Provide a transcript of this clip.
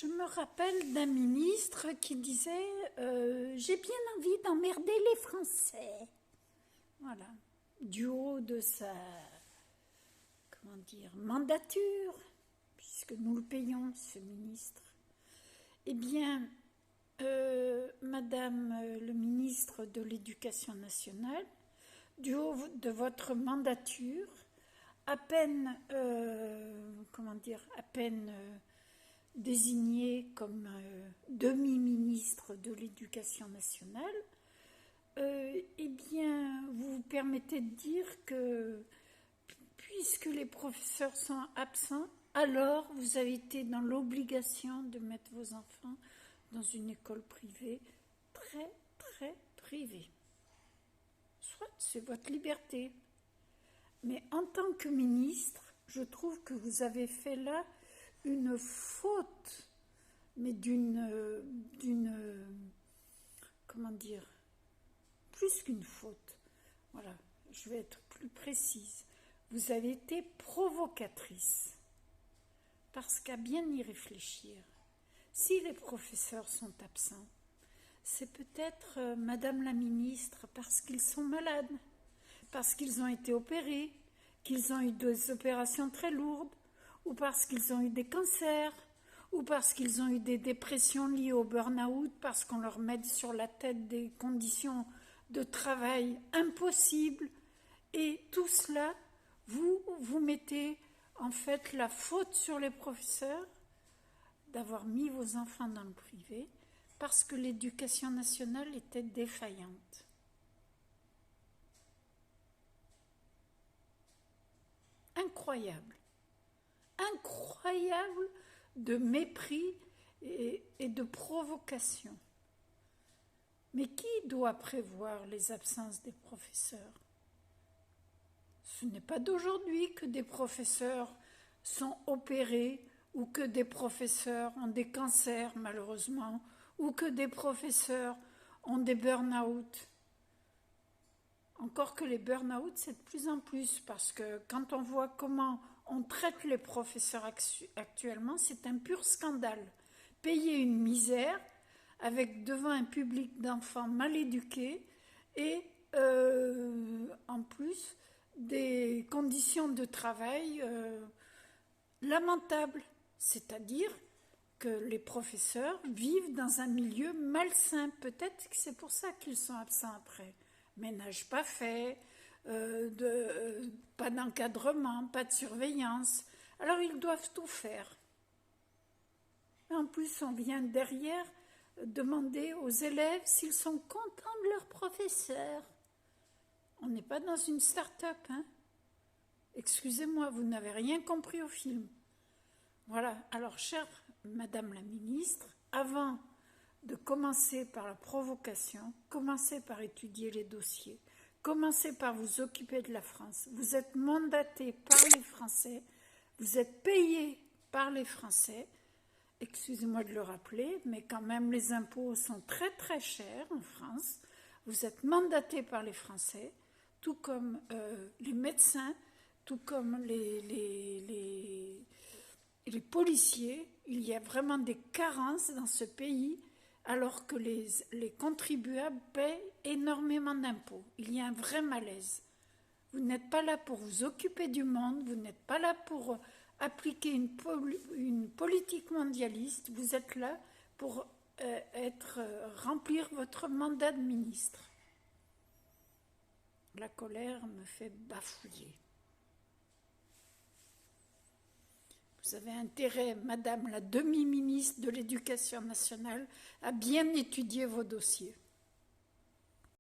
Je me rappelle d'un ministre qui disait j'ai bien envie d'emmerder les Français. Voilà, du haut de sa, comment dire, mandature, puisque nous le payons, ce ministre. Eh bien, Madame le ministre de l'Éducation nationale, du haut de votre mandature, à peine, désigné comme demi-ministre de l'Éducation nationale, eh bien, vous vous permettez de dire que, puisque les professeurs sont absents, alors vous avez été dans l'obligation de mettre vos enfants dans une école privée, très, très privée. Soit c'est votre liberté. Mais en tant que ministre, je trouve que vous avez fait là une faute, mais comment dire, plus qu'une faute. Voilà, je vais être plus précise. Vous avez été provocatrice, parce qu'à bien y réfléchir, si les professeurs sont absents, c'est peut-être, Madame la ministre, parce qu'ils sont malades, parce qu'ils ont été opérés, qu'ils ont eu des opérations très lourdes, ou parce qu'ils ont eu des cancers, ou parce qu'ils ont eu des dépressions liées au burn-out, parce qu'on leur met sur la tête des conditions de travail impossibles. Et tout cela, vous mettez en fait la faute sur les professeurs d'avoir mis vos enfants dans le privé parce que l'éducation nationale était défaillante. Incroyable, incroyable de mépris et de provocation. Mais qui doit prévoir les absences des professeurs? Ce n'est pas d'aujourd'hui que des professeurs sont opérés ou que des professeurs ont des cancers malheureusement ou que des professeurs ont des burn-out. Encore que les burn-out, c'est de plus en plus, parce que quand on voit comment on traite les professeurs actuellement, c'est un pur scandale. Payer une misère avec devant un public d'enfants mal éduqués et en plus des conditions de travail lamentables, c'est-à-dire que les professeurs vivent dans un milieu malsain. Peut-être que c'est pour ça qu'ils sont absents après. Ménage pas fait, pas d'encadrement, pas de surveillance. Alors ils doivent tout faire. En plus, on vient derrière demander aux élèves s'ils sont contents de leur professeur. On n'est pas dans une start-up, hein. Excusez-moi, vous n'avez rien compris au film. Voilà, alors chère Madame la Ministre, avant de commencer par la provocation, commencez par étudier les dossiers, commencez par vous occuper de la France. Vous êtes mandaté par les Français, vous êtes payé par les Français, excusez-moi de le rappeler, mais quand même les impôts sont très très chers en France. Vous êtes mandaté par les Français, tout comme les médecins, tout comme les policiers. Il y a vraiment des carences dans ce pays, alors que les contribuables paient énormément d'impôts. Il y a un vrai malaise. Vous n'êtes pas là pour vous occuper du monde, vous n'êtes pas là pour appliquer une politique mondialiste, vous êtes là pour remplir votre mandat de ministre. La colère me fait bafouiller. Vous avez intérêt, Madame la demi-ministre de l'Éducation nationale, à bien étudier vos dossiers.